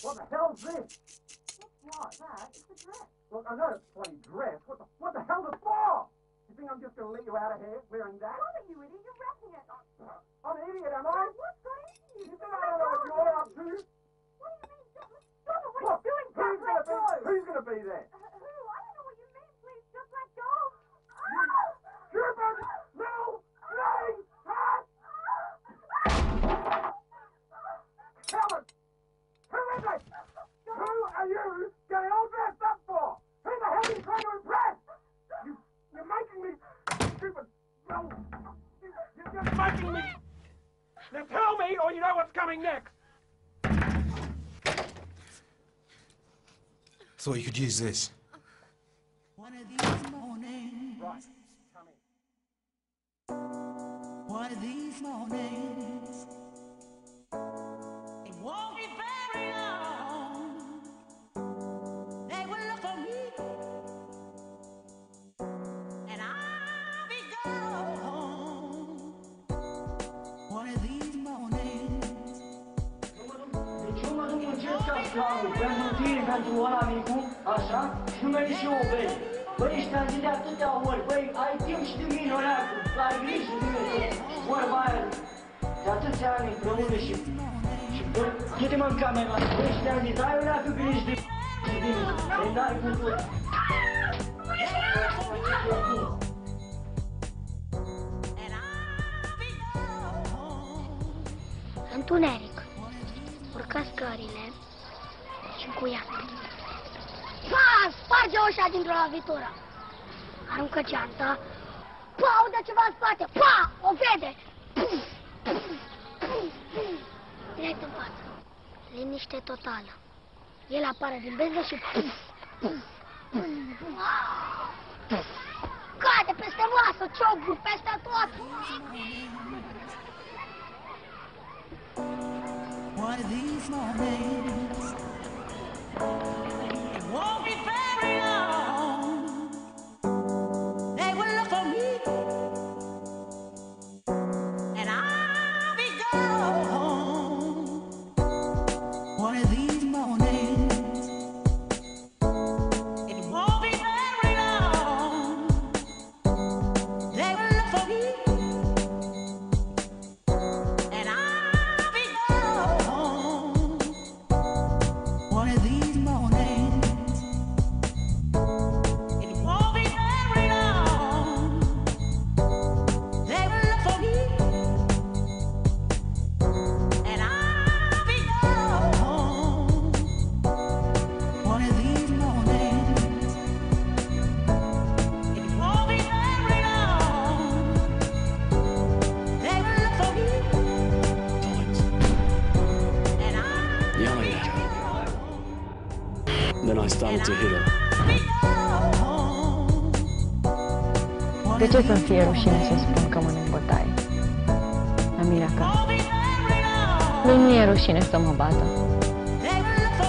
What the hell's this? What, that? It's a dress. Look, I know it's a bloody dress. What the hell's it for? You think I'm just going to let you out of here wearing that? What are you, idiot? You're wrapping it. I'm an idiot, am I? What's going on? You think I don't know what you're up to? What do you mean? Stop it. What are you doing? Just let go. Who's going to be there? Who? I don't know what you mean. Please, just let go. Cupid! No! Please! Tell us! Who is it? Who are you getting all dressed up for? Who the hell are you trying to impress? You're making me stupid. No! You're just making me... Now tell me, or you know what's coming next. Thought you could use this. One of these mornings. Right, come in. One of these mornings. It won't be very long. They will look for me, and I'll be gone. One of these mornings. Deci eu mă duc în cer ca sclavul, pentru tine, pentru ăla micu, așa, și nu mergi și eu bei. Băi, ești zis de atâtea ori, băi, ai timp și de mine, oracu, ai grijă de mine, vorba aia, de atâția ani împreună și băi, du-te-mă în camera, băi, și te-am zis, ai oracu grijă de mine, îi dai cu tot. Întuneric. Urcă scările și încuiat. Pa! Sparge ușa dintr-o lovitură. Aruncă geanta. Pa! Aude ceva în spate. Pa! O vede. Direct în față. Liniște totală. El apare din bezdă și... Cade peste masă, ciocuri, peste tot. One of these mornings, it won't be very long. They will look for me, and I'll be gone. One of these mornings, it won't be very long. They will look for me, and I'll be gone. One of these mornings, it won't be very long. They will look for me, and I'll be gone. One of these mornings, it won't be very long. They will look for me, and I'll Yelling at her. Then I started to hit her. be gone. De ce să-mi fie rușine să spun că mănânc bătaie? Amiraca. Lui nu e rușine să mă bată.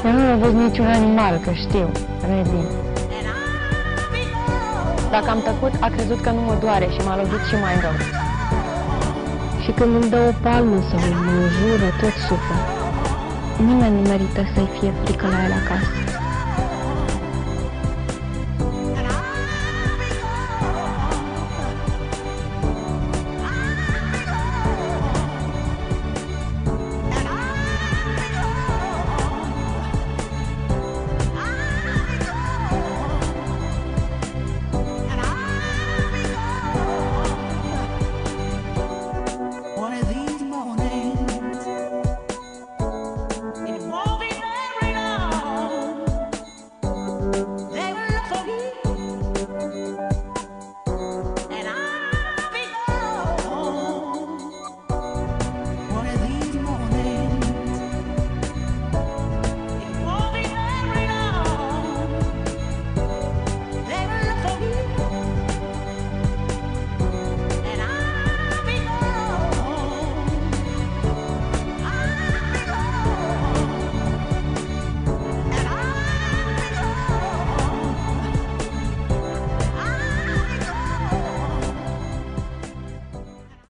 Eu nu lovesc niciun animal, că știu, că nu e bine. Dacă am tăcut, a crezut că nu mă doare și m-a lovit și mai rău. Și când îmi dă o palmă sau mă înjură, tot sufăr. Nimeni nu merită să-i fie frică la el acasă.